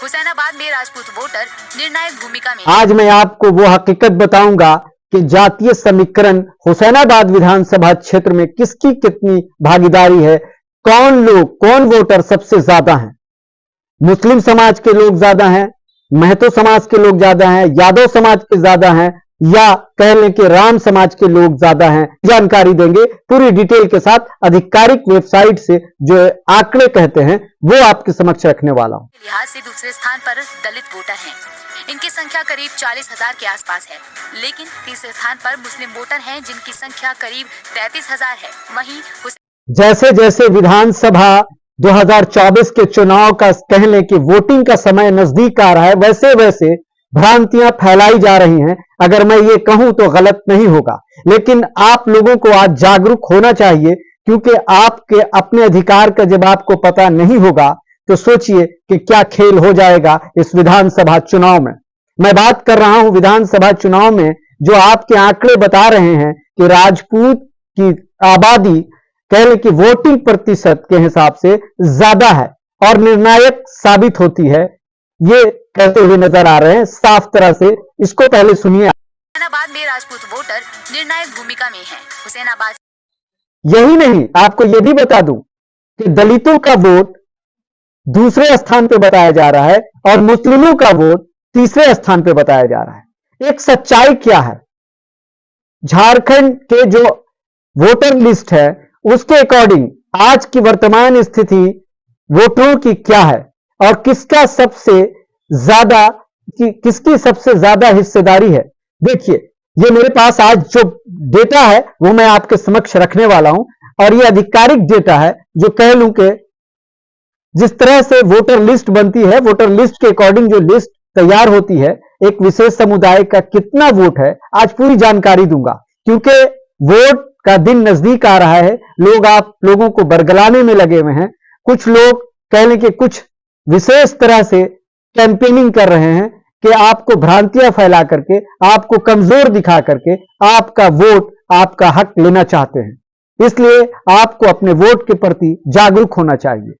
हुसैनाबाद में राजपूत वोटर निर्णायक भूमिका में। आज मैं आपको वो हकीकत बताऊंगा कि जातीय समीकरण हुसैनाबाद विधानसभा क्षेत्र में किसकी कितनी भागीदारी है, कौन लोग, कौन वोटर सबसे ज्यादा हैं। मुस्लिम समाज के लोग ज्यादा हैं, महतो समाज के लोग ज्यादा हैं, यादव समाज के ज्यादा हैं, या कह लें कि राम समाज के लोग ज्यादा हैं। जानकारी देंगे पूरी डिटेल के साथ, आधिकारिक वेबसाइट से जो आंकड़े कहते हैं वो आपके समक्ष रखने वाला हूं। लिहाज से दूसरे स्थान पर दलित वोटर हैं। इनकी संख्या करीब 40,000 के आसपास है। लेकिन तीसरे स्थान पर मुस्लिम वोटर हैं जिनकी संख्या करीब 33,000 है। वहीं जैसे जैसे विधानसभा 2024 के चुनाव का कह लें कि वोटिंग का समय नजदीक आ रहा है, वैसे वैसे भ्रांतियां फैलाई जा रही हैं। अगर मैं ये कहूं तो गलत नहीं होगा, लेकिन आप लोगों को आज जागरूक होना चाहिए, क्योंकि आपके अपने अधिकार का जब आपको पता नहीं होगा तो सोचिए कि क्या खेल हो जाएगा इस विधानसभा चुनाव में। मैं बात कर रहा हूं विधानसभा चुनाव में जो आपके आंकड़े बता रहे हैं कि राजपूत की आबादी कह लें कि वोटिंग प्रतिशत के हिसाब से ज्यादा है और निर्णायक साबित होती है, ये कहते हुए नजर आ रहे हैं साफ तरह से। इसको पहले सुनिए। हुसैनाबाद में राजपूत वोटर निर्णायक भूमिका में है। हुसैनाबाद यही नहीं, आपको यह भी बता दूं कि दलितों का वोट दूसरे स्थान पे बताया जा रहा है और मुस्लिमों का वोट तीसरे स्थान पे बताया जा रहा है। एक सच्चाई क्या है, झारखंड के जो वोटर लिस्ट है उसके अकॉर्डिंग आज की वर्तमान स्थिति वोटरों की क्या है और किसका सबसे ज्यादा किसकी सबसे ज्यादा हिस्सेदारी है। देखिए, ये मेरे पास आज जो डेटा है वो मैं आपके समक्ष रखने वाला हूं और ये आधिकारिक डेटा है जो कह लूं कि जिस तरह से वोटर लिस्ट बनती है, वोटर लिस्ट के अकॉर्डिंग जो लिस्ट तैयार होती है, एक विशेष समुदाय का कितना वोट है, आज पूरी जानकारी दूंगा। क्योंकि वोट का दिन नजदीक आ रहा है, आप लोगों को बरगलाने में लगे हुए हैं। कुछ लोग कह लें कि कुछ विशेष तरह से कैंपेनिंग कर रहे हैं कि आपको भ्रांतियां फैला करके, आपको कमजोर दिखा करके आपका वोट, आपका हक लेना चाहते हैं। इसलिए आपको अपने वोट के प्रति जागरूक होना चाहिए,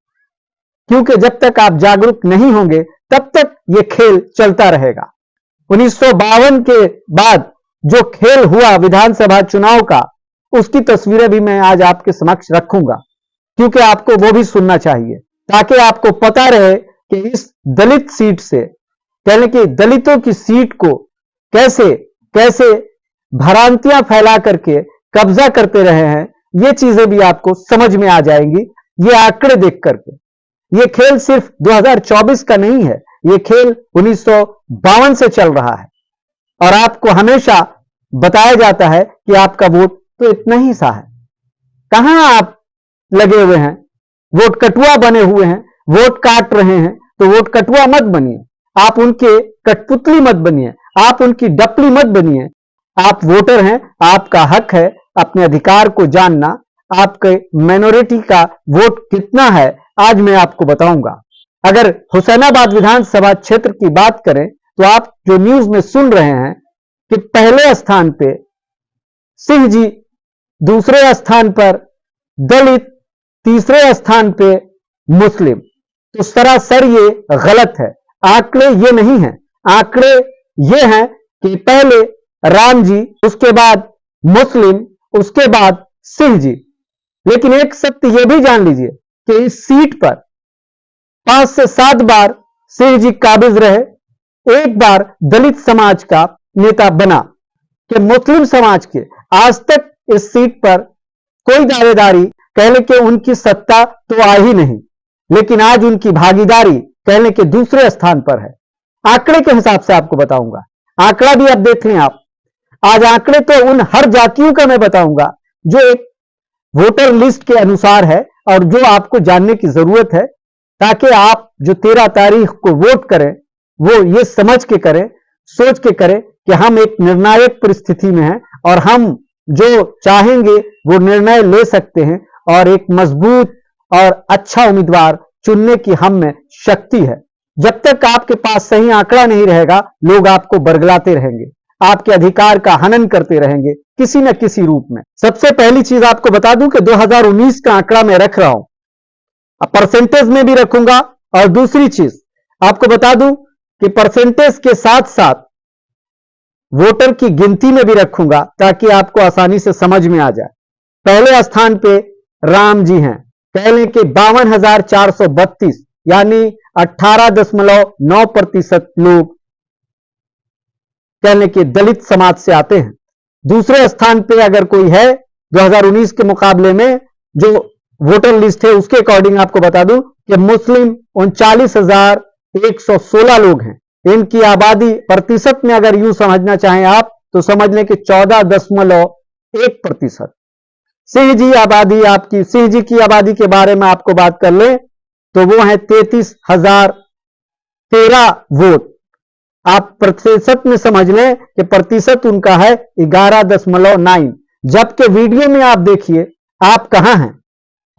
क्योंकि जब तक आप जागरूक नहीं होंगे तब तक यह खेल चलता रहेगा। 1952 के बाद जो खेल हुआ विधानसभा चुनाव का, उसकी तस्वीरें भी मैं आज आपके समक्ष रखूंगा, क्योंकि आपको वो भी सुनना चाहिए ताकि आपको पता रहे कि इस दलित सीट से, कहने कि दलितों की सीट को कैसे कैसे भ्रांतियां फैला करके कब्जा करते रहे हैं, ये चीजें भी आपको समझ में आ जाएंगी ये आंकड़े देख करके। ये खेल सिर्फ 2024 का नहीं है, ये खेल 1952 से चल रहा है और आपको हमेशा बताया जाता है कि आपका वोट तो इतना ही सा है। कहां आप लगे हुए हैं, वोट कटुआ बने हुए हैं, वोट काट रहे हैं, तो वोट कटुआ मत बनिए, आप उनके कठपुतली मत बनिए, आप उनकी डपली मत बनिए। आप वोटर हैं, आपका हक है अपने अधिकार को जानना। आपके माइनॉरिटी का वोट कितना है आज मैं आपको बताऊंगा। अगर हुसैनाबाद विधानसभा क्षेत्र की बात करें तो आप जो न्यूज में सुन रहे हैं कि पहले स्थान पे सिंह जी, दूसरे स्थान पर दलित, तीसरे स्थान पे मुस्लिम, तो सरासर ये गलत है। आंकड़े ये नहीं है, आंकड़े ये हैं कि पहले राम जी, उसके बाद मुस्लिम, उसके बाद सिंह जी। लेकिन एक सत्य ये भी जान लीजिए कि इस सीट पर 5 से 7 बार सिंह जी काबिज रहे, एक बार दलित समाज का नेता बना। कि मुस्लिम समाज के आज तक इस सीट पर कोई दावेदारी कह लें कि उनकी सत्ता तो आ ही नहीं, लेकिन आज उनकी भागीदारी कह लें कि दूसरे स्थान पर है। आंकड़े के हिसाब से आपको बताऊंगा, आंकड़ा भी अब देख लें आप। आज आंकड़े तो उन हर जातियों का मैं बताऊंगा जो एक वोटर लिस्ट के अनुसार है और जो आपको जानने की जरूरत है, ताकि आप जो 13 तारीख को वोट करें वो ये समझ के करें, सोच के करें कि हम एक निर्णायक परिस्थिति में हैं और हम जो चाहेंगे वो निर्णय ले सकते हैं और एक मजबूत और अच्छा उम्मीदवार चुनने की हम में शक्ति है। जब तक आपके पास सही आंकड़ा नहीं रहेगा, लोग आपको बरगलाते रहेंगे, आपके अधिकार का हनन करते रहेंगे किसी न किसी रूप में। सबसे पहली चीज आपको बता दूं कि 2019 का आंकड़ा मैं रख रहा हूं, परसेंटेज में भी रखूंगा। और दूसरी चीज, आपको बता दूं कि परसेंटेज के साथ साथ वोटर की गिनती में भी रखूंगा ताकि आपको आसानी से समझ में आ जाए। पहले स्थान पे राम जी हैं, कह लें कि 52,432 यानी 18.9% लोग कह लें कि दलित समाज से आते हैं। दूसरे स्थान पे अगर कोई है 2019 के मुकाबले में जो वोटर लिस्ट है उसके अकॉर्डिंग आपको बता दूं कि मुस्लिम 39,116 लोग हैं। इनकी आबादी प्रतिशत में अगर यूं समझना चाहें आप तो समझ लें कि 14.1%। सिंह जी आबादी, आपकी सिंह जी की आबादी के बारे में आपको बात कर लें तो वो है 33,013 वोट। आप प्रतिशत में समझ लें कि प्रतिशत उनका है 11.9। जबकि वीडियो में आप देखिए आप कहां हैं,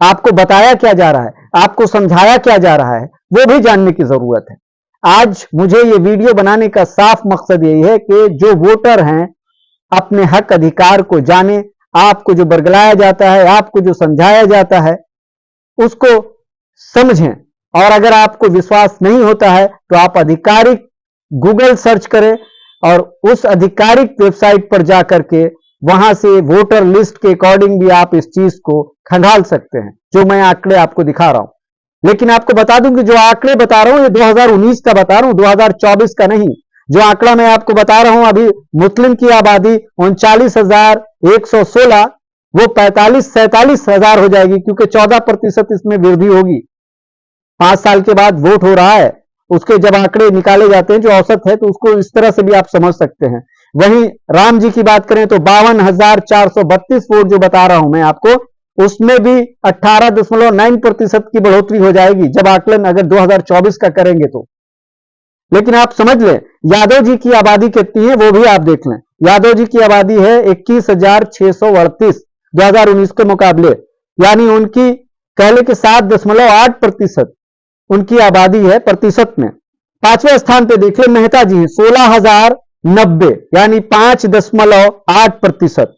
आपको बताया क्या जा रहा है, आपको समझाया क्या जा रहा है, वो भी जानने की जरूरत है। आज मुझे ये वीडियो बनाने का साफ मकसद यही है कि जो वोटर हैं अपने हक अधिकार को जाने। आपको जो बरगलाया जाता है, आपको जो समझाया जाता है उसको समझें। और अगर आपको विश्वास नहीं होता है तो आप आधिकारिक गूगल सर्च करें और उस आधिकारिक वेबसाइट पर जाकर के वहां से वोटर लिस्ट के अकॉर्डिंग भी आप इस चीज को खंगाल सकते हैं, जो मैं आंकड़े आपको दिखा रहा हूं। लेकिन आपको बता दूं कि जो आंकड़े बता रहा हूं ये 2019 का बता रहा हूं, 2024 का नहीं। जो आंकड़ा मैं आपको बता रहा हूं अभी, मुस्लिम की आबादी 39,116 वो 45-47 हो जाएगी, क्योंकि 14% इसमें वृद्धि होगी। 5 साल के बाद वोट हो रहा है, उसके जब आंकड़े निकाले जाते हैं जो औसत है तो उसको इस तरह से भी आप समझ सकते हैं। वहीं राम जी की बात करें तो 52,432 वोट जो बता रहा हूं मैं आपको, उसमें भी 18.9% की बढ़ोतरी हो जाएगी जब आकलन अगर 2024 का करेंगे तो। लेकिन आप समझ लें यादव जी की आबादी कितनी है वो भी आप देख लें। यादव जी की आबादी है 21,638 2019 के मुकाबले, यानी उनकी कह लें कि 7.8% उनकी आबादी है प्रतिशत में। 5वें स्थान पे देख लें मेहता जी हैं 16,090 यानी 5.8%।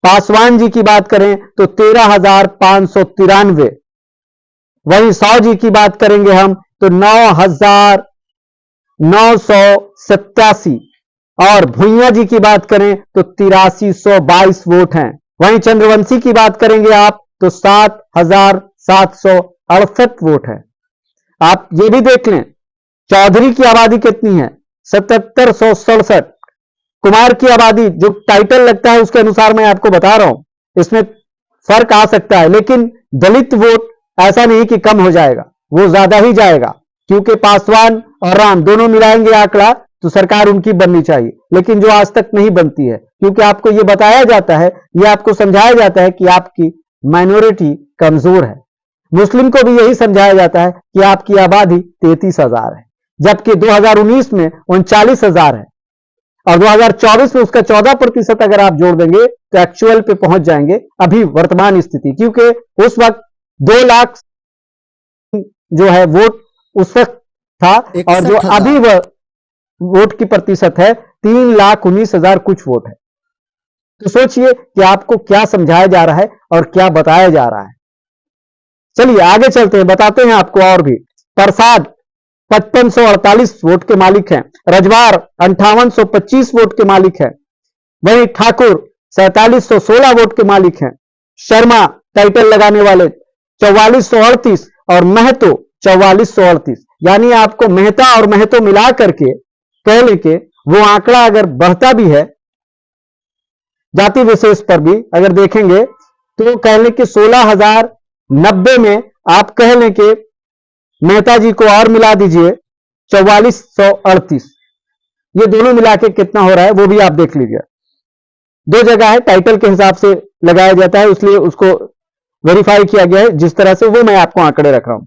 पासवान जी की बात करें तो 13,593। वहीं साव जी की बात करेंगे हम तो 9,987 और भुइया जी की बात करें तो 8322 वोट हैं। वहीं चंद्रवंशी की बात करेंगे आप तो 7,768 वोट है। आप ये भी देख लें चौधरी की आबादी कितनी है 7767। कुमार की आबादी जो टाइटल लगता है उसके अनुसार मैं आपको बता रहा हूं, इसमें फर्क आ सकता है, लेकिन दलित वोट ऐसा नहीं कि कम हो जाएगा, वो ज्यादा ही जाएगा, क्योंकि पासवान और राम दोनों मिलाएंगे आंकड़ा तो सरकार उनकी बननी चाहिए, लेकिन जो आज तक नहीं बनती है, क्योंकि आपको यह बताया जाता है, यह आपको समझाया जाता है कि आपकी माइनॉरिटी कमजोर है। मुस्लिम को भी यही समझाया जाता है कि आपकी आबादी 33,000 है, जबकि 2019 में 39,000 है और 2024 में उसका 14% अगर आप जोड़ देंगे तो एक्चुअल पे पहुंच जाएंगे अभी वर्तमान स्थिति, क्योंकि उस वक्त 2 लाख जो है वोट उस वक्त था और जो अभी वोट की प्रतिशत है 3,19,000 कुछ वोट है। तो सोचिए कि आपको क्या समझाया जा रहा है और क्या बताया जा रहा है। चलिए आगे चलते हैं, बताते हैं आपको और भी। प्रसाद 5548 वोट के मालिक हैं, रजवार 5825 वोट के मालिक हैं, वहीं ठाकुर 4716 वोट के मालिक हैं, शर्मा टाइटल लगाने वाले 4438 और महतो 4438, यानी आपको मेहता और महतो मिला करके कह लें कि वो आंकड़ा अगर बढ़ता भी है जाति विशेष पर भी अगर देखेंगे तो कह लें कि 16,090 में आप कह लें कि मेहता जी को और मिला दीजिए 4438, ये दोनों मिला के कितना हो रहा है वो भी आप देख लीजिए। 2 जगह है, टाइटल के हिसाब से लगाया जाता है इसलिए उसको वेरीफाई किया गया है जिस तरह से, वो मैं आपको आंकड़े रख रहा हूं।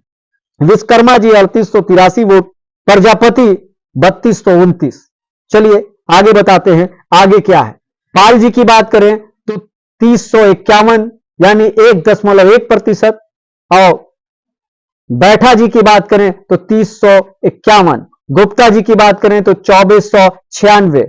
विश्वकर्मा जी 3883 वोट, प्रजापति 3229। चलिए आगे बताते हैं आगे क्या है। पाल जी की बात करें तो 3051 यानी 1.1%, और बैठा जी की बात करें तो 3051, गुप्ता जी की बात करें तो 2496,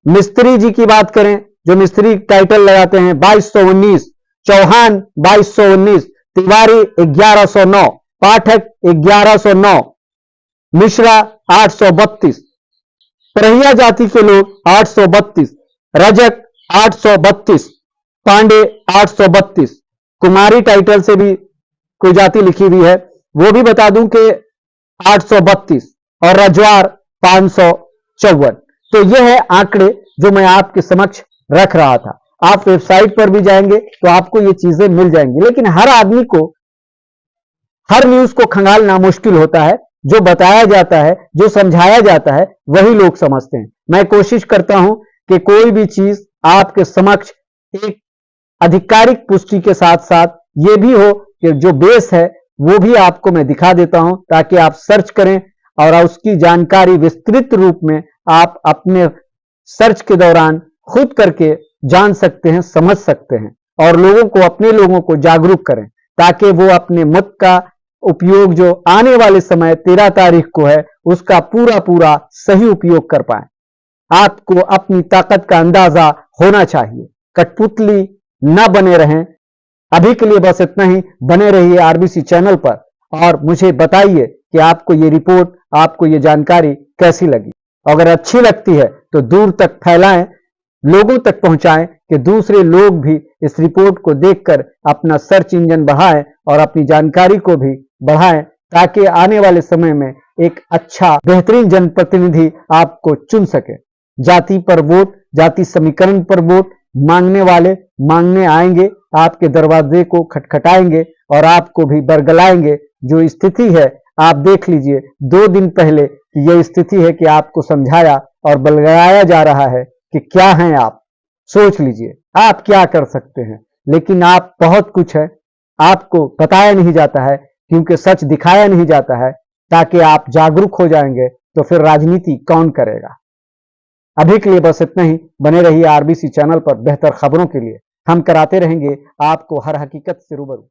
मिस्त्री जी की बात करें जो मिस्त्री टाइटल लगाते हैं 2219, चौहान 2219, तिवारी 1109, पाठक 1109, मिश्रा 832, परहिया जाति के लोग 832, रजक 832, पांडे 832, कुमारी टाइटल से भी कोई जाति लिखी हुई है वो भी बता दूं कि 832 और रजवार 554। तो यह है आंकड़े जो मैं आपके समक्ष रख रहा था। आप वेबसाइट पर भी जाएंगे तो आपको ये चीजें मिल जाएंगी, लेकिन हर आदमी को हर न्यूज को खंगालना मुश्किल होता है। जो बताया जाता है, जो समझाया जाता है, वही लोग समझते हैं। मैं कोशिश करता हूं कि कोई भी चीज आपके समक्ष एक आधिकारिक पुष्टि के साथ साथ ये भी हो कि जो बेस है वो भी आपको मैं दिखा देता हूं, ताकि आप सर्च करें और उसकी जानकारी विस्तृत रूप में आप अपने सर्च के दौरान खुद करके जान सकते हैं, समझ सकते हैं और लोगों को, अपने लोगों को जागरूक करें, ताकि वो अपने मत का उपयोग जो आने वाले समय 13 तारीख को है उसका पूरा सही उपयोग कर पाए। आपको अपनी ताकत का अंदाजा होना चाहिए। कठपुतली न बने रहें। अभी के लिए बस इतना ही। बने रहिए आरबीसी चैनल पर और मुझे बताइए कि आपको ये रिपोर्ट, आपको ये जानकारी कैसी लगी। अगर अच्छी लगती है तो दूर तक फैलाएं, लोगों तक पहुंचाएं कि दूसरे लोग भी इस रिपोर्ट को देखकर अपना सर्च इंजन बढ़ाएं और अपनी जानकारी को भी बढ़ाएं, ताकि आने वाले समय में एक अच्छा बेहतरीन जनप्रतिनिधि आपको चुन सके। जाति पर वोट, जाति समीकरण पर वोट मांगने वाले मांगने आएंगे, आपके दरवाजे को खटखटाएंगे और आपको भी बरगलाएंगे। जो स्थिति है आप देख लीजिए, 2 दिन पहले की यह स्थिति है कि आपको समझाया और बरगलाया जा रहा है कि क्या हैं आप। सोच लीजिए आप क्या कर सकते हैं, लेकिन आप बहुत कुछ है, आपको बताया नहीं जाता है क्योंकि सच दिखाया नहीं जाता है, ताकि आप जागरूक हो जाएंगे तो फिर राजनीति कौन करेगा। अभी के लिए बस इतना ही। बने रहिए आरबीसी चैनल पर बेहतर खबरों के लिए। हम कराते रहेंगे आपको हर हकीकत से रूबरू।